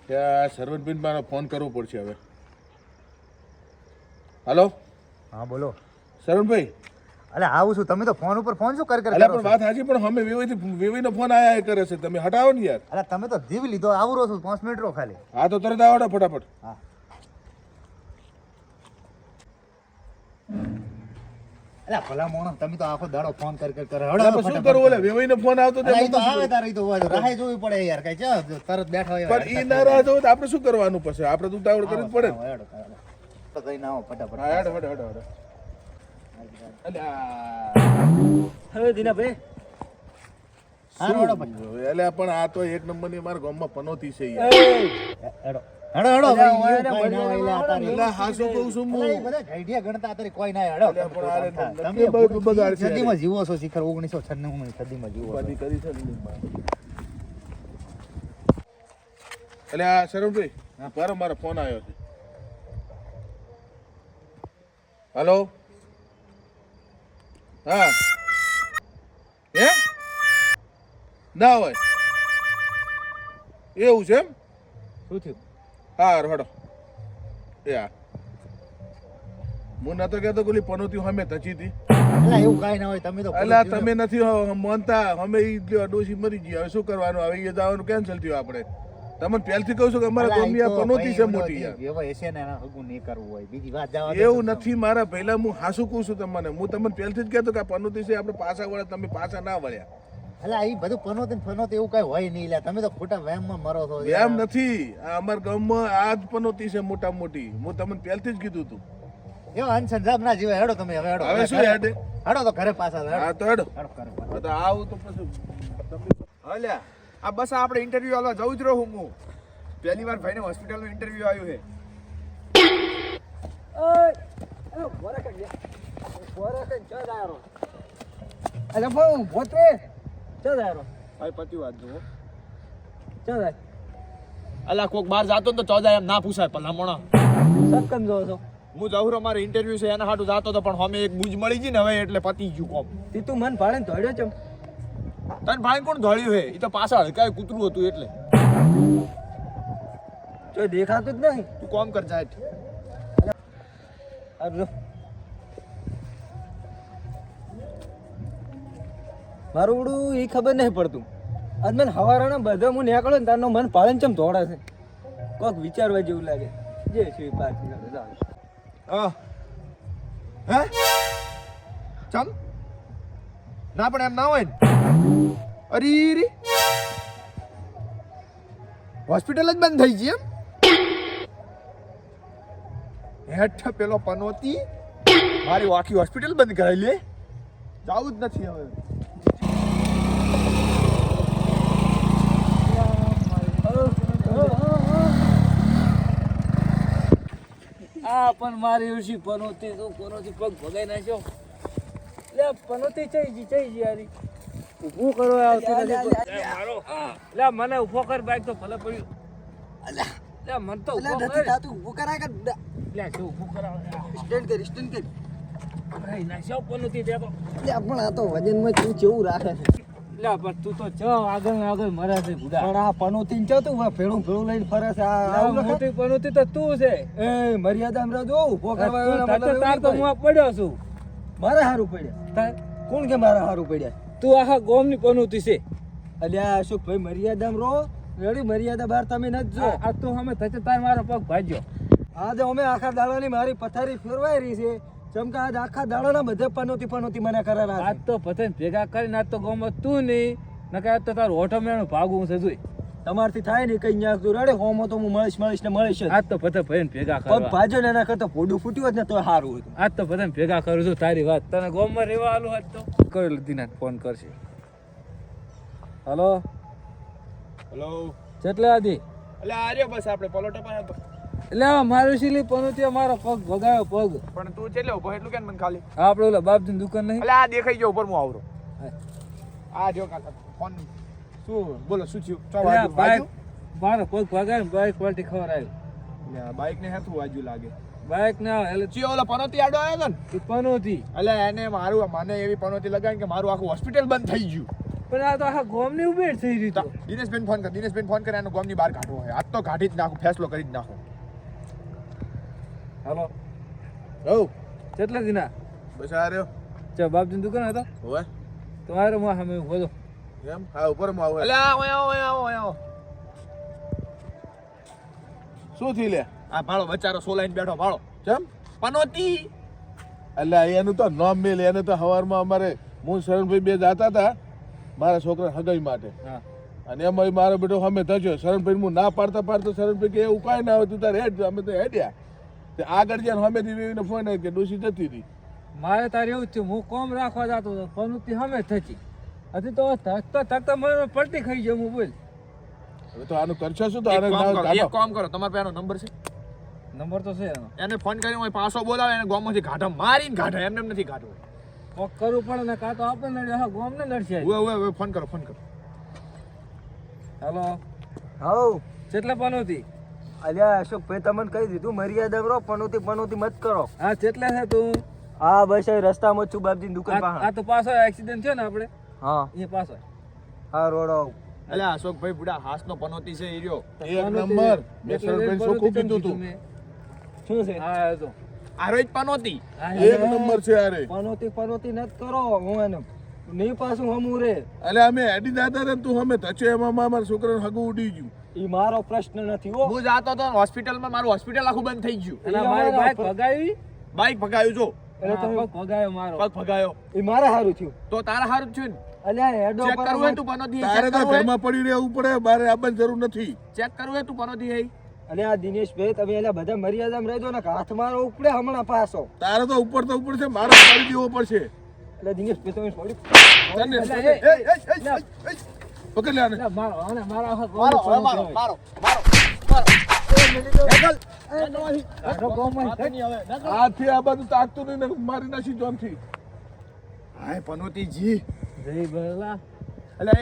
ત્યાં સર્વનબિન મારો ફોન કરવો પડશે હવે. હલો. હા બોલો સરવણભાઈ. અલે આવું છું, તમે તો ફોન ઉપર ફોન શું કર અલા પણ વાત સાચી, પણ અમે વેવીનો ફોન આયા કરે છે, તમે હટાવો ને યાર. અરે તમે તો જીવ લીધો, આવું રહો છું 5 મિનિટ રો ખાલી. હા તો તરત આવડો ફટાફટ. હા અલા ભલા મોણો, તમે તો આખો દાડો ફોન કર અલા પણ શું કરવું, ઓલે વેવીનો ફોન આવતો તે તો આવે તારે તો રાહે જોવી પડે યાર, કઈ છે તરત બેઠા હોય પણ ઈ ના રાહ જોવે તો આપણે શું કરવાનું પછી? આપણે તો ઉતાવળ કરવી જ પડે ને. તો કઈ ના આવો ફટાફટ. હા હેડો. હવે દીનાભાઈ એટલે પણ આ તો એક નંબરની મારા ગામમાં પનોતી છે યાર. હેડો હેડો એટલે હા શું કહું છું હું, બધા ઘડિયા ગણતા અત્યારે કોઈ ના હેડો. તમે બહુ બગાડ છે. સદીમાં જીવો છો શિખર, 1996 ની સદીમાં જીવો છો. બધી કરી છે ને. એટલે આ શરમભાઈ મારો ફોન આવ્યો છે. હલો. હા એમ ના હોય એવું છે એમ? શું થયું? હા હડો એ હા હું નતો કહેતો કે પનોતી અમે તચી હતી. એટલે એવું કાઈ ના હોય, તમે તો એટલે તમે નથી માનતા, અમે ઈ ડોશી મરી ગઈ, હવે શું કરવાનું? હવે એ જવાનું કેન્સલ થયું. આપણે તમને પહેલથી કહું છું કે અમારા ગામની આ પનોતી છે મોટી યાર. એવા હશે ને એના હગું નહીં કરવું હોય, બીજી વાત જવા એવું નથી મારા પહેલા, હું હાસું કહું છું તમને. હું તમને પહેલથી જ કહેતો કે આ પનોતી છે, આપણે પાછા વળ્યા, તમે પાછા ના વળ્યા. એટલે એ બધું પનોતી એવું કઈ હોય નહીં લે, તમે તો ખોટા વહેમમાં મરો છો. એમ નથી, આ અમારા ગામમાં આ જ પનોતી છે મોટા મોટી. હું તમને પહેલથી જ કીધું હતું. એવો અનશન સાહેબ ના જીવે. હેડો તમે હવે હેડો. હવે શું હેડે? હેડો તો ઘરે પાછા. હા તો હેડો. હેડો તો આવું તો પછી અલ્યા આ બસ આપણે ઇન્ટરવ્યુ આલવા જવું જ રહું હું. પહેલી વાર ભાઈને હોસ્પિટલનો ઇન્ટરવ્યુ આવ્યું છે. અરે બહુ ભોતે ચાલ યાર. ભાઈ પતિ વાત જુઓ. ચાલ યાર. અલા કોક બહાર જાતો ને તો ચોદા એમ ના પૂછાય ભલામણા. સત્કમ જો છો. હું જાઉં રહો, મારે ઇન્ટરવ્યુ છે એના હાટું જાતો તો, પણ હમે એક બૂજ મળી ગઈ ને હવે એટલે પતી ગયું કોમ. તી તું મન ભાડે ધોડ્યો ચમ. તને ભાઈ કોણ ધોળ્યું હે? એ તો પાછા હડકાય કૂતરું હતું એટલે. તો દેખાતું જ નહીં. તું કોમ કર જાય. અરે મારું ઉડું એ ખબર નહીં પડતું. આજ મને હવારાના બધા હું નીકળ્યો ને તારનો મન પાળન ચમ ધોળે છે. કોક વિચારવા જેવું લાગે. જે છે 5 મિનિટ જાવ. હે ચમ ના પણ એમ ના હોય ને. અરે રી હોસ્પિટલ જ બંધ થઈ ગઈ એમ? હેઠ પેલો પનોતી મારી આખી હોસ્પિટલ બંધ કરાવી લે. જાવું જ નથી હવે. આ પણ મારી ઉછી પનોતી પગ ભગાઈ નાખ્યો. લે પનોતી ચઈ જી યારી ઊભું કરો આવતી નથી. મારો લે મને ઊભો કર, બાઈક તો ભલે પડ્યું. લે મન તો ઊભો કર. તું ઊભો કરાય કે લે શું ઊભું કરાવ? સ્ટેન્ડ કર. ભગાઈ નાખ્યો પનોતી દે તો. લે પણ આ તો વજનમાં તું કેવું રાખે છે. લે પણ તું તો ચ આગળ મરે છે ભૂડા. પણ આ પનોતી ને તું ભેળું લઈને ફરે છે. આ મોટી પનોતી તો તું છે. એ મર્યાદામાં રહેજો. ઊભો કરવા તાર તો હું પડ્યો છું. મારે હારું પડ્યા. કોણ કે મારે હારું પડ્યા? તું આખા ગોમની પનોતી છે. અલ્યા અશોકભાઈ મર્યાદામાં રહો. રેડી મર્યાદા બહાર તમે નથી જો. આ તું અમે થશે તાર મારો પગ ભાજ્યો. આજે અમે આખા દાડાની મારી પથારી ફેરવાઈ રહી છે. ચમકા આજ આખા દાડાના બધે પનોતી મને કરાર. આજ તો પતંગ ભેગા કરીને આજ તો ગોમાં તું નહીં નકા તો તારું ઓઠો મેળું ભાગવું છે જોઈ. તમારથી થાય ને કઈ ન્યા તું રેડે હોમો તો હું મળીશ. આજ તો પતંગ ભાઈને ભેગા પગ કરવા. ભાજો ને એના કરતા ફોડું ફૂટ્યું હોત ને તો સારું હતું. આજ તો પતંગ ભેગા કરું છું. તારી વાત તને ગોમમાં રહેવા આલું હોત તો કરી લીધી ફોન કરશે. Hello hello. કેટલા આદી? એટલે આર્યો બસ આપણે પલોટા પાસે. એટલે મારું સિલી પનોતી મારો પગ ભગાયો પગ. પણ તું ચેલે ઉભો એટલું કેમ મને ખાલી? આપણે ઓલા બાપજીની દુકાન નહીં? એટલે આ દેખાઈ ગયો ઉપર હું આવરો. આ જો કાકા ફોન શું બોલો શું થયું? ચો વાગ્યું બાઈક મારો પગ ભગાય ને બાઈક પાર્ટી ખબર આવ્યું. બાઈક ને હેતું વાજ્યું લાગે. બાઈક ના એટલે ચિયો ઓલા પનોતી આડો આવ્યો ને પનોતી. એટલે એને મને એવી પનોતી લગાવી કે મારું આખું હોસ્પિટલ બંધ થઈ ગયું. પણ આ તો આખા ગોમની ઉભેટ થઈ રહી તો દિનેશબેન ફોન કર, દિનેશબેન ફોન કરે, એનો ગામની બહાર કાઢવો હોય. આજ તો કાઢી જ નાખું, ફેસલો કરી જ નાખું. હાલો હઉ કેટલા દિના બસ આ રહ્યો ચા બાપજીની દુકાન હતા હોવે તમારે માં સામે બોલો એમ હા ઉપર માં આવો અલ્યા ઓય આવો, ઓય આવો, ઓય આવો. શું થી લે આ ભાળો બચારો સોલાઈને બેઠો, ભાળો. ચમ પનોતી. એટલે એનું તો નામ મેલ એને તો સવારમાં અમારે હું શરણભાઈ બે જાતા હતા મારા છોકરા હગાઈ માટે હા અને એમાં મારો બેટો અમે થયો શરણભાઈ હું ના પાડતા પાડતા શરણભાઈ કે એવું કાંઈ ના હોય તું તારે હેડ અમે તો હેડ્યા તે આગળ જ્યાં સામેથી વેવીને ફોન આવ્યો કે ડોસી જતી હતી મારે તારે એવું જ થયું હું કોમ રાખવા જતો હતો પનોતી સામે થતી હજી તો થકતા થકતા મને પડતી ખાઈ જાય હું બોલ હવે તો આનું કરશો શું તો એક આને કામ કરો, કાઢો. એક કામ કરો, તમારા પાસે એનો નંબર છે? નંબર તો છે એનો એને ફોન કરીને ઓય પાછો બોલાવે, એને ગામમાંથી ગાઢા મારીને ગાઢા, એમને એમ નથી ગાઢો. કોક કરવું પડે ને કાં તો આપણે નડે હા ગોમને નડશે ઓય ઓય ઓય, ફોન કરો, ફોન કરો. હાલો હઉ કેટલા પનોતી અલ્યા અશોકભાઈ તમને કહી દીધું મર્યાદા કરો, પનોતી મત કરો. હા કેટલા છે તું હા બસ અહીં રસ્તામાં જ છું બાપજીની દુકાન આ પાસે. તો પાછો એક્સિડન્ટ થયો ને આપણે હા એ પાછો હા રોડો અલ્યા અશોકભાઈ બુડા હાસનો પનોતી છે ઈ રહ્યો. એક નંબર મેં શરણભાઈને ચોખ્ખું કીધું તું શું છે હા એ તો આ રોજ પનોતી. એક નંબર છે અરે પનોતી નત કરો, હું એને નહીં પાછું હમું રે. એટલે અમે હેડી જાતા હતા ને તું અમે થચે એમાં મારા છોકરાનું હગું ઉડી ગયું ઈ મારો પ્રશ્ન નથી હો. હું જાતો તો હોસ્પિટલમાં, મારું હોસ્પિટલ આખું બંધ થઈ ગયું. અને મારી બાઈક ભગાવી બાઈક ભગાયું જો, એટલે તમે ભગાયો મારો પગ ભગાયો. ઈ મારે સારું થયું. તો તારા હારું જ થયું ને. અલ્યા હેડો ચેક પર કરવું હોય તું પનોતી હે? તારે ચેક તો કરવું હોય? ઘરમાં પડી રહેવું પડે બારે આવવાની જરૂર નથી ચેક કરવું હોય તું પનોતી હે? અલ્યા દિનેશભાઈ તમે એટલે બધા મર્યાદામાં રહેજો ને હાથ મારો ઉપડે હમણાં પાછો. તારે તો ઉપર છે મારે પાડી દેવો પડશે એટલે દિનેશભાઈ તમે થોડી તને- એટલે એ, એ, એ, એ, એ, પકડ લે આને. એટલે મારો અને મારો આખા મારો, હવે ગોમનો મારો, કહેવાય. મારો. આખો ગોમમાં આથી આ બધું તાકતું નહીં ને મારી નાખી જોનથી હાય પનોતીજી. જય ભલા એટલે